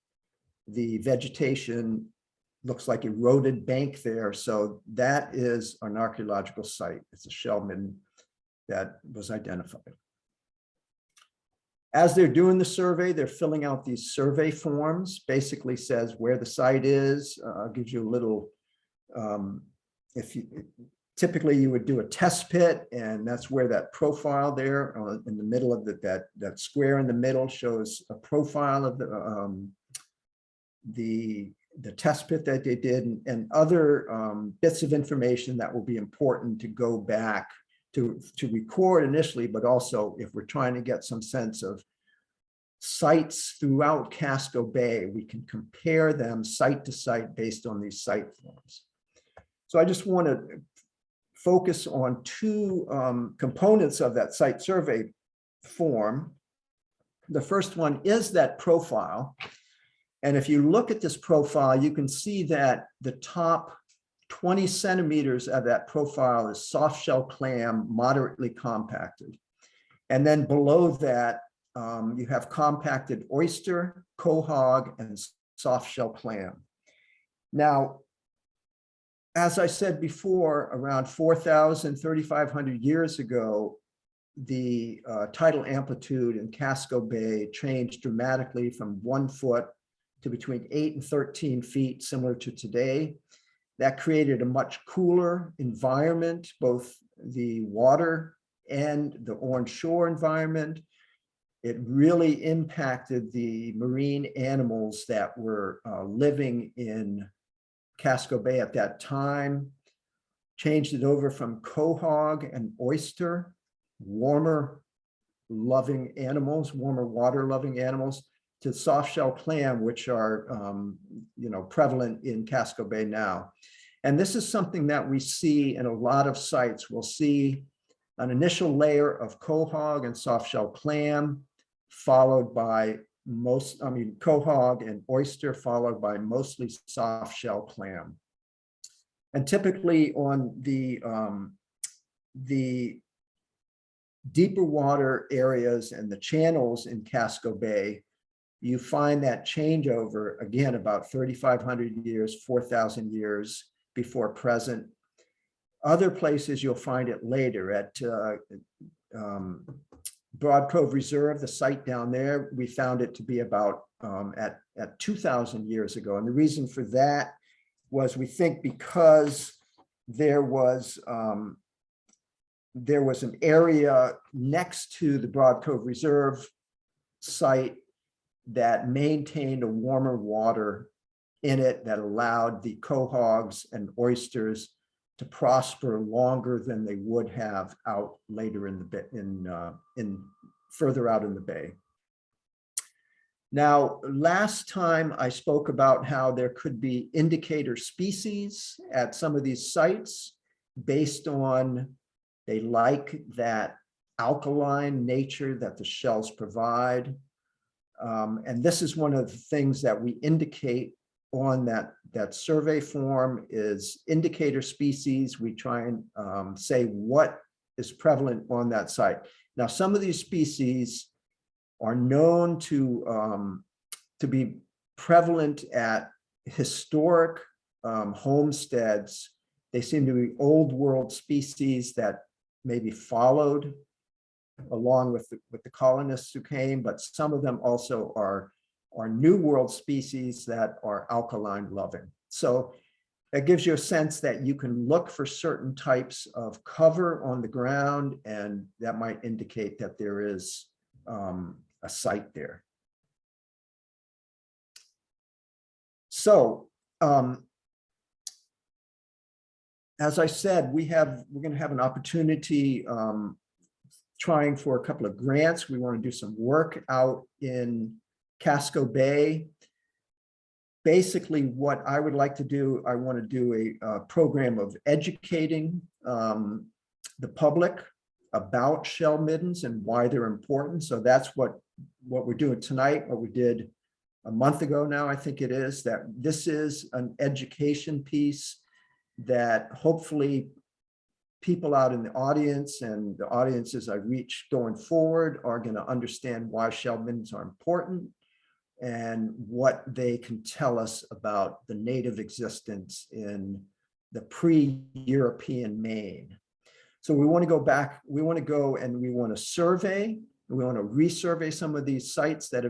the vegetation. Looks like eroded bank there. So that is an archaeological site. It's a shell midden that was identified. As they're doing the survey, they're filling out these survey forms, basically says where the site is, gives you a little, typically you would do a test pit, and that's where that profile there in the middle of that square in the middle shows a profile of the test pit that they did, and other bits of information that will be important to go back to record initially, but also if we're trying to get some sense of sites throughout Casco Bay, we can compare them site to site based on these site forms. So I just want to focus on two components of that site survey form. The first one is that profile. And if you look at this profile, you can see that the top 20 centimeters of that profile is soft shell clam, moderately compacted. And then below that, you have compacted oyster, quahog, and soft shell clam. Now, as I said before, around 4,000, 3,500 years ago, the tidal amplitude in Casco Bay changed dramatically from 1 foot to between 8 and 13 feet, similar to today. That created a much cooler environment, both the water and the on-shore environment. It really impacted the marine animals that were living in Casco Bay at that time, changed it over from quahog and oyster, warmer loving animals, warmer water loving animals, to soft shell clam, which are prevalent in Casco Bay now. And this is something that we see in a lot of sites. We'll see an initial layer of quahog and soft shell clam, followed by quahog and oyster, followed by mostly soft shell clam. And typically on the deeper water areas and the channels in Casco Bay, you find that changeover again about 3,500 years, 4,000 years before present. Other places you'll find it later. At Broad Cove Reserve, the site down there, we found it to be about at 2,000 years ago. And the reason for that was, we think, because there was an area next to the Broad Cove Reserve site that maintained a warmer water in it that allowed the quahogs and oysters to prosper longer than they would have out later in the further out in the bay. Now, last time I spoke about how there could be indicator species at some of these sites based on they like that alkaline nature that the shells provide. And this is one of the things that we indicate on that survey form is indicator species. We try and say what is prevalent on that site. Now, some of these species are known to be prevalent at historic homesteads. They seem to be old world species that maybe followed along with the colonists who came, but some of them also are new world species that are alkaline loving. So that gives you a sense that you can look for certain types of cover on the ground, and that might indicate that there is a site there. So as I said, we're going to have an opportunity trying for a couple of grants. We want to do some work out in Casco Bay. Basically, what I would like to do, I want to do a program of educating the public about shell middens and why they're important. So that's what we're doing tonight, what we did a month ago now, I think it is, that this is an education piece that hopefully people out in the audience and the audiences I reach going forward are going to understand why shell middens are important and what they can tell us about the native existence in the pre-European Maine. So we want to go back, we want to go and we want to survey, we want to resurvey some of these sites that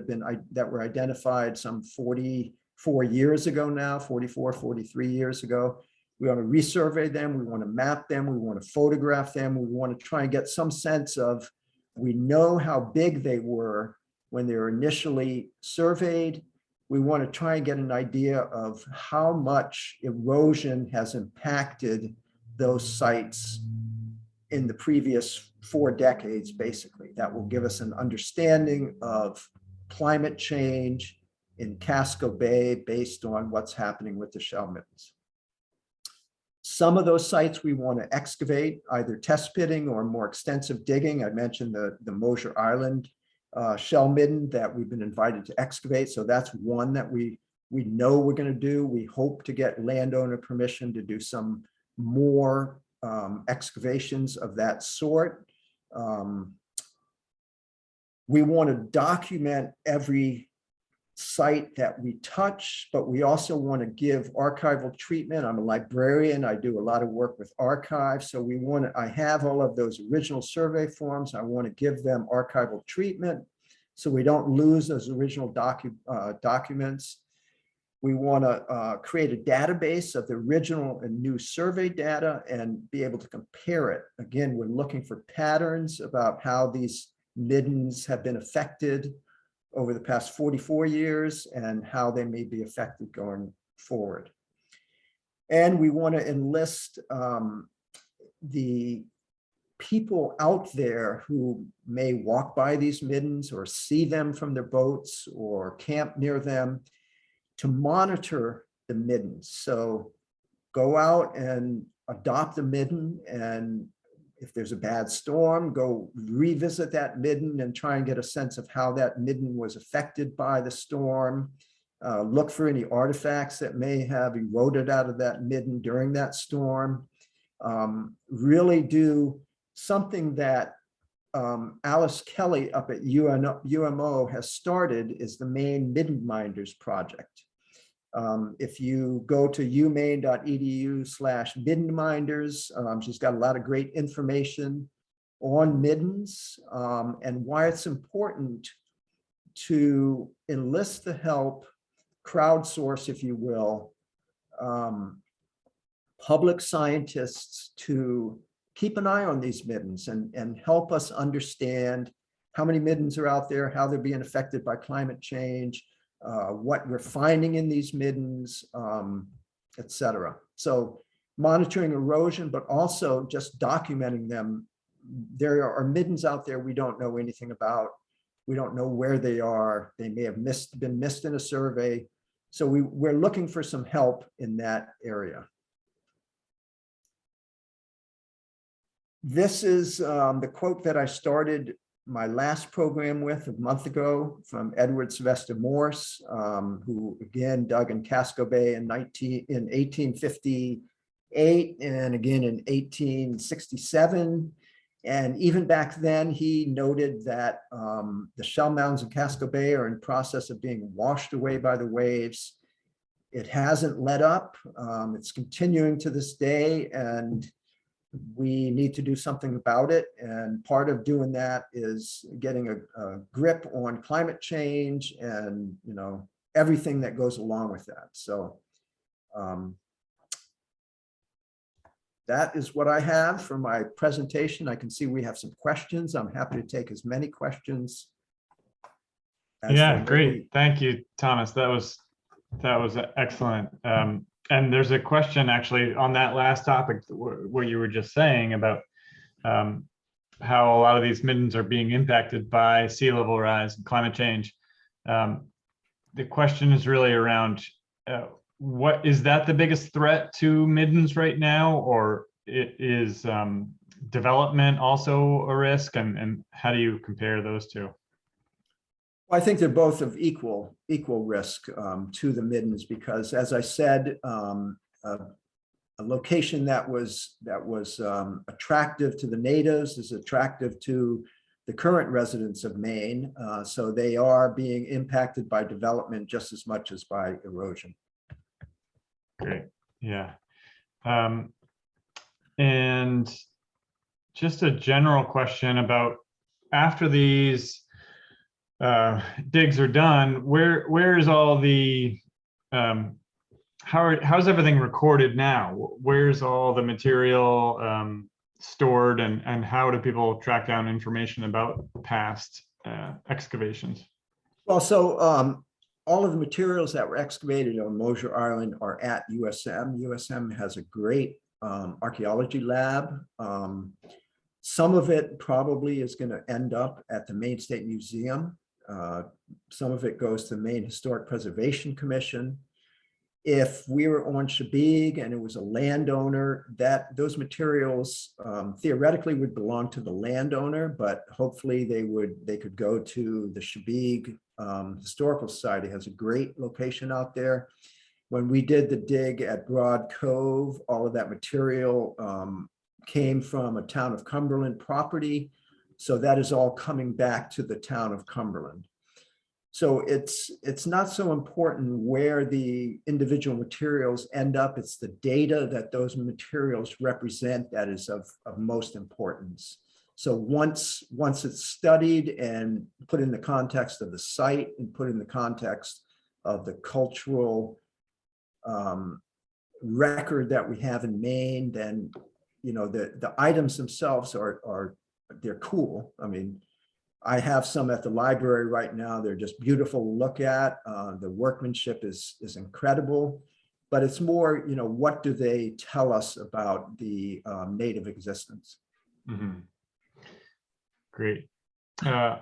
were identified some 44 years ago now, 44, 43 years ago. We want to resurvey them, we want to map them, we want to photograph them, we want to try and get some sense of, we know how big they were when they were initially surveyed. We want to try and get an idea of how much erosion has impacted those sites in the previous 4 decades, basically. That will give us an understanding of climate change in Casco Bay based on what's happening with the shell middens. Some of those sites we want to excavate, either test pitting or more extensive digging. I mentioned the Mosier Island shell midden that we've been invited to excavate. So that's one that we know we're going to do. We hope to get landowner permission to do some more excavations of that sort. We want to document every site that we touch, but we also want to give archival treatment. I'm a librarian. I do a lot of work with archives. So I have all of those original survey forms. I want to give them archival treatment so we don't lose those original documents. We want to create a database of the original and new survey data and be able to compare it. Again, we're looking for patterns about how these middens have been affected over the past 44 years and how they may be affected going forward. And we want to enlist the people out there who may walk by these middens or see them from their boats or camp near them to monitor the middens. So go out and adopt a midden, and if there's a bad storm, go revisit that midden and try and get a sense of how that midden was affected by the storm. Look for any artifacts that may have eroded out of that midden during that storm. Really do something that Alice Kelly up at UMO has started is the Maine Midden Minders Project. If you go to umaine.edu/middenminders, she's got a lot of great information on middens and why it's important to enlist the help, crowdsource, if you will, public scientists to keep an eye on these middens and help us understand how many middens are out there, how they're being affected by climate change, what we're finding in these middens, et cetera. So monitoring erosion, but also just documenting them. There are middens out there we don't know anything about. We don't know where they are. They may have been missed in a survey. So we're looking for some help in that area. This is the quote that I started my last program with a month ago from Edward Sylvester Morse, who again dug in Casco Bay in 1858 and again in 1867. And even back then, he noted that the shell mounds in Casco Bay are in process of being washed away by the waves. It hasn't let up. It's continuing to this day, and we need to do something about it. And part of doing that is getting a grip on climate change and, you know, everything that goes along with that. So that is what I have for my presentation. I can see we have some questions. I'm happy to take as many questions. Yeah, great. Thank you, Thomas. That was excellent. And there's a question actually on that last topic, what you were just saying about how a lot of these middens are being impacted by sea level rise and climate change. The question is really around what is that the biggest threat to middens right now, or is development also a risk, and how do you compare those two? I think they're both of equal risk to the middens, because, as I said, a location that was attractive to the natives is attractive to the current residents of Maine. So they are being impacted by development just as much as by erosion. Great, yeah. And just a general question about after these digs are done, where is all the how's everything recorded now? Where's all the material stored, and how do people track down information about past excavations? Well, so all of the materials that were excavated on Mosier Island are at USM. USM has a great archaeology lab. Some of it probably is going to end up at the Maine State Museum. Some of it goes to the Maine Historic Preservation Commission. If we were on Shebig and it was a landowner, those materials theoretically would belong to the landowner, but hopefully they could go to the Shebig Historical Society. It has a great location out there. When we did the dig at Broad Cove, all of that material came from a town of Cumberland property. So that is all coming back to the town of Cumberland. So it's not so important where the individual materials end up. It's the data that those materials represent that is of most importance. So once it's studied and put in the context of the site and put in the context of the cultural record that we have in Maine, then the items themselves they're cool. I mean, I have some at the library right now. They're just beautiful to look at. The workmanship is incredible, but it's more, what do they tell us about the native existence? Mm-hmm. Great. A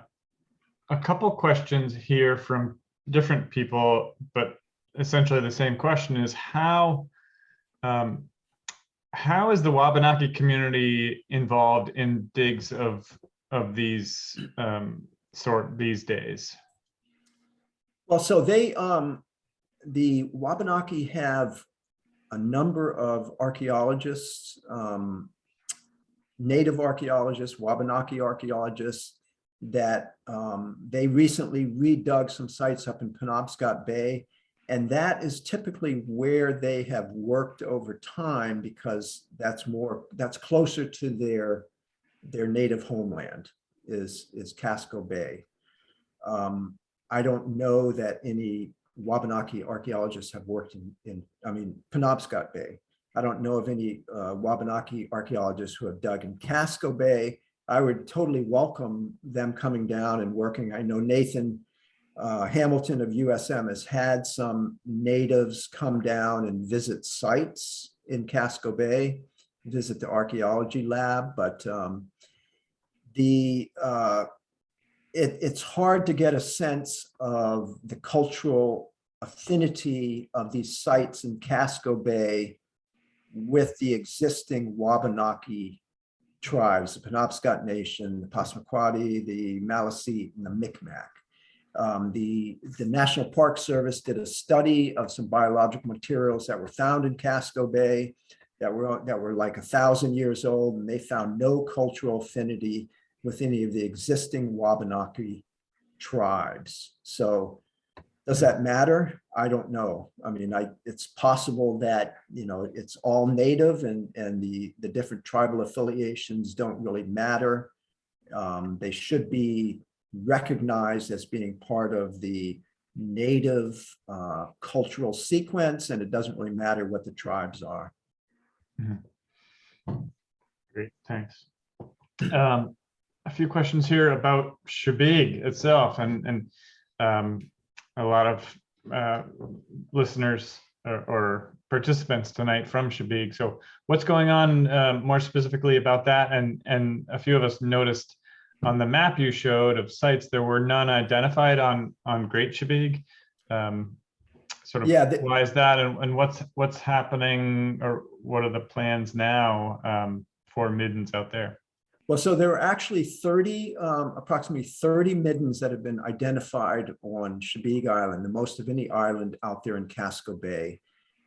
couple questions here from different people, but essentially the same question is how is the Wabanaki community involved in digs of these these days? Well, so the Wabanaki have a number of archaeologists, native archaeologists, Wabanaki archaeologists, that they recently redug some sites up in Penobscot Bay. And that is typically where they have worked over time, because that's closer to their native homeland is Casco Bay. I don't know that any Wabanaki archaeologists have worked in Penobscot Bay. I don't know of any Wabanaki archaeologists who have dug in Casco Bay. I would totally welcome them coming down and working. I know Nathan Hamilton of USM has had some natives come down and visit sites in Casco Bay, visit the archaeology lab, but it's hard to get a sense of the cultural affinity of these sites in Casco Bay with the existing Wabanaki tribes, the Penobscot Nation, the Passamaquoddy, the Maliseet, and the Micmac. The National Park Service did a study of some biological materials that were found in Casco Bay that were like 1,000 years old, and they found no cultural affinity with any of the existing Wabanaki tribes. So does that matter? I don't know. I mean, it's possible that, it's all native and the different tribal affiliations don't really matter. They should be recognized as being part of the native cultural sequence, and it doesn't really matter what the tribes are. Mm-hmm. Great, thanks. A few questions here about Shebig itself, and a lot of listeners or participants tonight from Shebig. So what's going on more specifically about that? And a few of us noticed on the map you showed of sites, there were none identified on Great Shebig. Why is that, and what's happening, or what are the plans now for middens out there? Well, so there are actually approximately 30 middens that have been identified on Shebig Island, the most of any island out there in Casco Bay.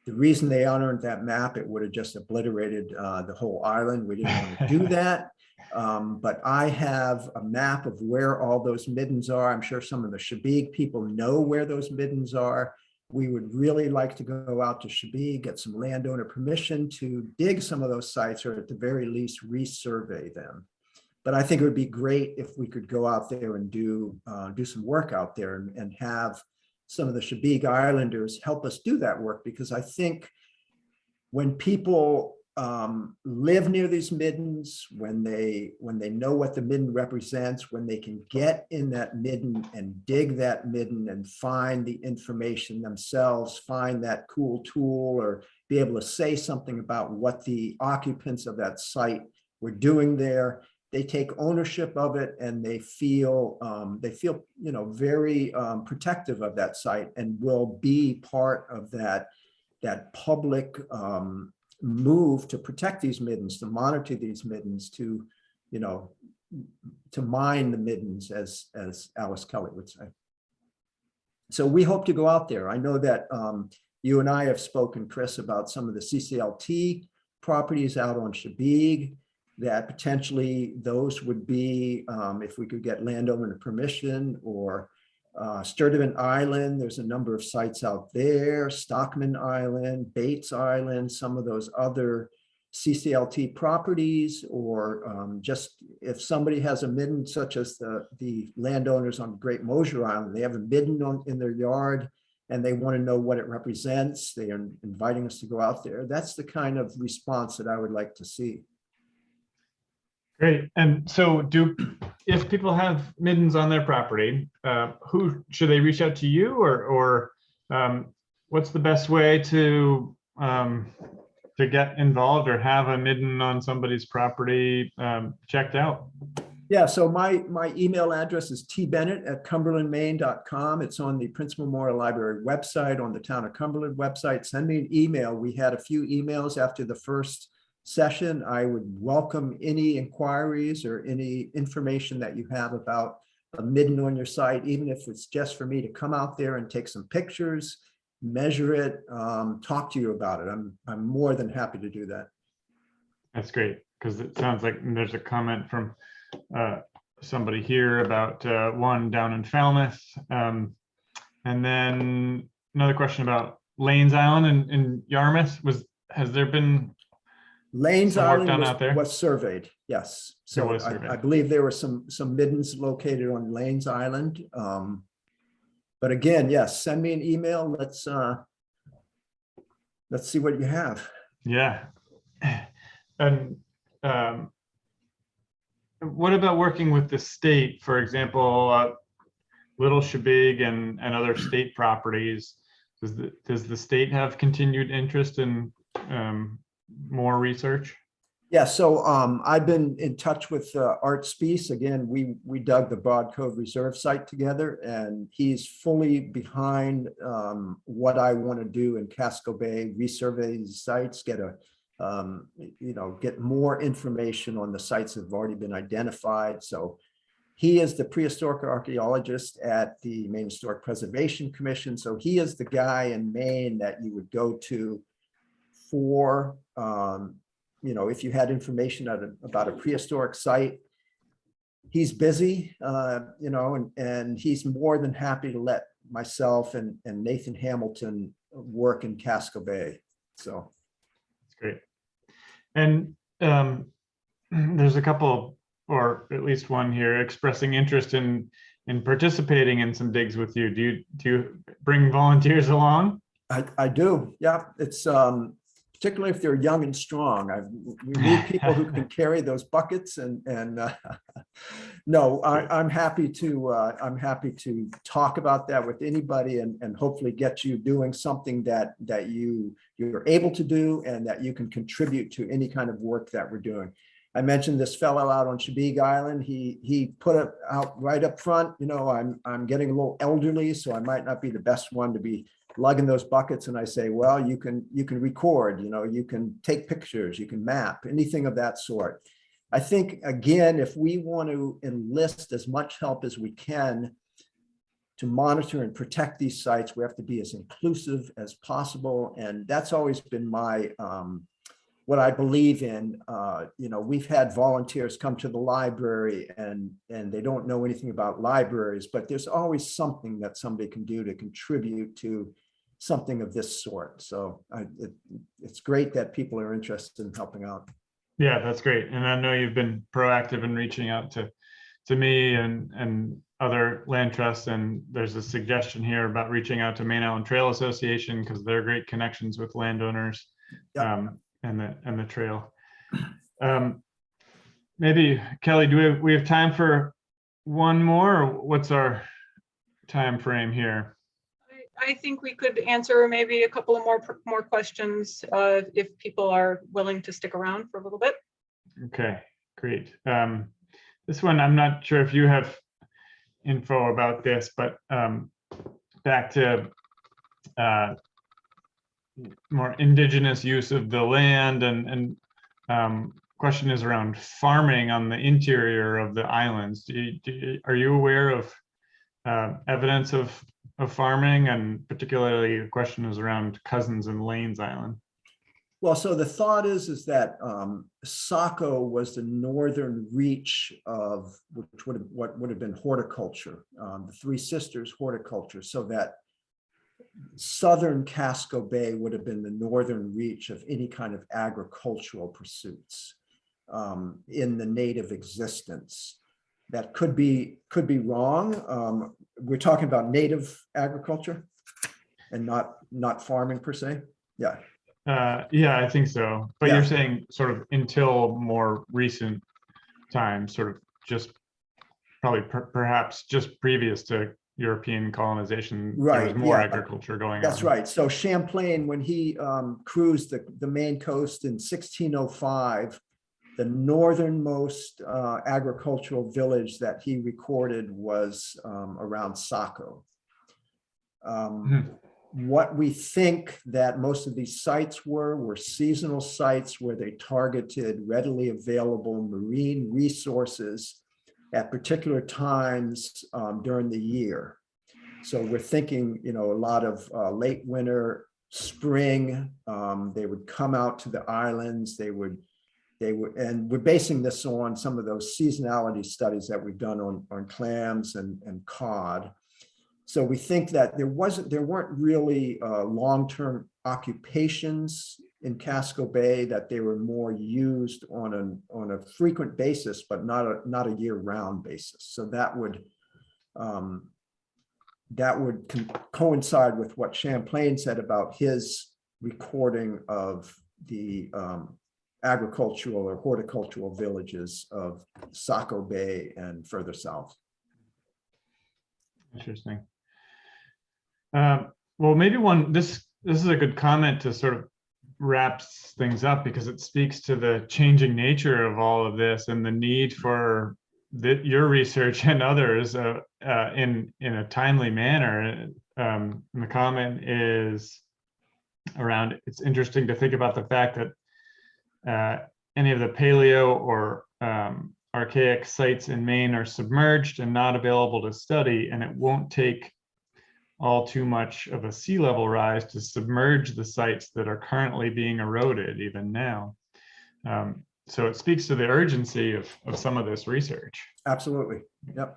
The reason they aren't that map, it would have just obliterated the whole island. We didn't want to do that. But I have a map of where all those middens are. I'm sure some of the Shebig people know where those middens are. We would really like to go out to Shebig, get some landowner permission to dig some of those sites, or at the very least resurvey them. But I think it would be great if we could go out there and do some work out there and have some of the Shebig Islanders help us do that work, because I think when people live near these middens, when they know what the midden represents, when they can get in that midden and dig that midden and find the information themselves, find that cool tool, or be able to say something about what the occupants of that site were doing there, they take ownership of it, and they feel very protective of that site, and will be part of that public move to protect these middens, to monitor these middens, to mine the middens, as Alice Kelly would say. So we hope to go out there. I know that you and I have spoken, Chris, about some of the CCLT properties out on Shabig, that potentially those would be, if we could get landowner permission, or Sturdivant Island. There's a number of sites out there, Stockman Island, Bates Island, some of those other CCLT properties, or just if somebody has a midden, such as the landowners on Great Mosier Island, they have a midden in their yard and they want to know what it represents. They are inviting us to go out there. That's the kind of response that I would like to see. Great. And so if people have middens on their property, who should they reach out to you, or what's the best way to get involved or have a midden on somebody's property checked out? Yeah, so my email address is tbennett@cumberlandmaine.com. It's on the Prince Memorial Library website, on the Town of Cumberland website. Send me an email. We had a few emails after the first session. I would welcome any inquiries or any information that you have about a midden on your site, even if it's just for me to come out there and take some pictures, measure it, talk to you about it. I'm more than happy to do that. That's great, because it sounds like there's a comment from somebody here about one down in Falmouth, and then another question about Lanes Island in Yarmouth. Has there been Lanes Island out there? was surveyed, yes. So I believe there were some middens located on Lanes Island. But again, yes, send me an email. Let's see what you have. Yeah. And what about working with the state, for example, Little Shabig and other state properties? Does the state have continued interest in more research? Yeah, so I've been in touch with Art Spies. Again, we dug the Broad Cove Reserve site together, and he's fully behind what I want to do in Casco Bay, resurvey these sites, get more information on the sites that have already been identified. So he is the prehistoric archaeologist at the Maine Historic Preservation Commission. So he is the guy in Maine that you would go to for if you had information about a prehistoric site. He's busy, and he's more than happy to let myself and Nathan Hamilton work in Casco Bay. So that's great. And there's a couple, or at least one here, expressing interest in participating in some digs with you. Do you bring volunteers along? I do. Yeah, it's particularly if they're young and strong. We need people who can carry those buckets, and no, I'm happy to talk about that with anybody, and hopefully get you doing something that you're able to do, and that you can contribute to any kind of work that we're doing. I mentioned this fellow out on Shabig Island. He put it out right up front. I'm getting a little elderly, so I might not be the best one to be lugging those buckets. And I say, well, you can record, you can take pictures, you can map, anything of that sort. I think, again, if we want to enlist as much help as we can to monitor and protect these sites, we have to be as inclusive as possible. And that's always been my what I believe in. We've had volunteers come to the library and they don't know anything about libraries, but there's always something that somebody can do to contribute to something of this sort. So it's great that people are interested in helping out. Yeah, that's great. And I know you've been proactive in reaching out to me and other land trusts. And there's a suggestion here about reaching out to Maine Island Trail Association, because they're great connections with landowners. Yep. And the trail. Maybe Kelly, do we have time for one more, or what's our time frame here? I think we could answer maybe a couple of more questions if people are willing to stick around for a little bit. Okay, great. this one, I'm not sure if you have info about this, but back to more indigenous use of the land, and question is around farming on the interior of the islands. Are you aware of evidence of farming, and particularly the question is around Cousins and Lanes Island? Well, so the thought is that Saco was the northern reach of what would have been horticulture, the Three Sisters horticulture, so that southern Casco Bay would have been the northern reach of any kind of agricultural pursuits in the native existence. That could be wrong. We're talking about native agriculture and not farming per se. Yeah. Yeah, I think so. But Yeah. you're saying sort of until more recent times, sort of just probably perhaps just previous to European colonization, there was Right, more yeah. agriculture going on. That's right. So Champlain, when he cruised the Maine coast in 1605, the northernmost agricultural village that he recorded was around Saco. What we think that most of these sites were seasonal sites where they targeted readily available marine resources at particular times during the year. So we're thinking, a lot of late winter, spring. They would come out to the islands. They would, and we're basing this on some of those seasonality studies that we've done on clams and cod. So we think that there weren't really long-term occupations in Casco Bay, that they were more used on a frequent basis, but not a year-round basis. So that would coincide with what Champlain said about his recording of the agricultural or horticultural villages of Saco Bay and further south. Interesting. Well, maybe this is a good comment to sort of wrap things up, because it speaks to the changing nature of all of this and the need for your research and others in a timely manner. And the comment is around, it's interesting to think about the fact that any of the paleo or archaic sites in Maine are submerged and not available to study, and it won't take all too much of a sea level rise to submerge the sites that are currently being eroded even now. So it speaks to the urgency of some of this research. Absolutely. Yep.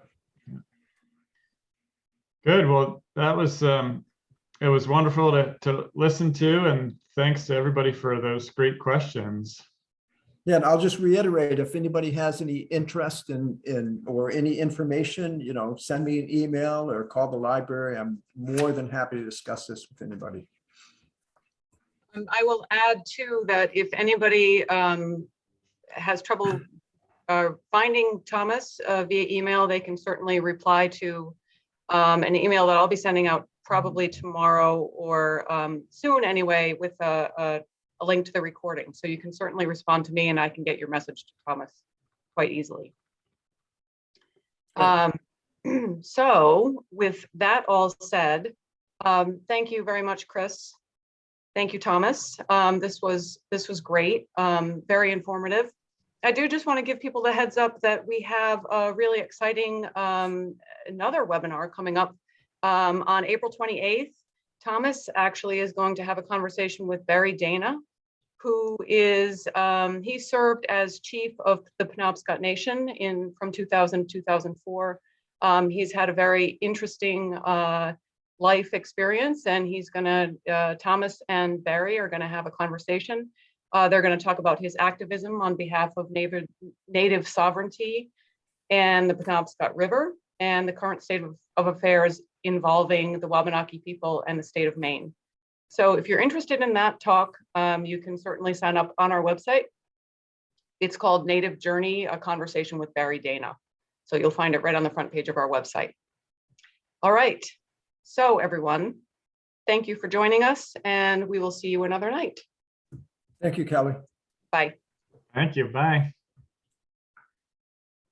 Good. Well, that was it was wonderful to listen to, and thanks to everybody for those great questions. Yeah, and I'll just reiterate, if anybody has any interest in or any information, send me an email or call the library. I'm more than happy to discuss this with anybody. I will add too that if anybody has trouble finding Thomas via email, they can certainly reply to an email that I'll be sending out probably tomorrow or soon anyway, with a link to the recording. So you can certainly respond to me and I can get your message to Thomas quite easily. So with that all said, thank you very much, Chris. Thank you, Thomas. This was great, very informative. I do just want to give people the heads up that we have a really exciting another webinar coming up on April 28th. Thomas actually is going to have a conversation with Barry Dana, who is, he served as chief of the Penobscot Nation from 2000 to 2004. He's had a very interesting life experience, and he's gonna, Thomas and Barry are gonna have a conversation. They're gonna talk about his activism on behalf of native sovereignty and the Penobscot River, and the current state of affairs involving the Wabanaki people and the state of Maine. So if you're interested in that talk, you can certainly sign up on our website. It's called Native Journey, a conversation with Barry Dana. So you'll find it right on the front page of our website. All right, so everyone, thank you for joining us, and we will see you another night. Thank you, Kelly. Bye. Thank you. Bye.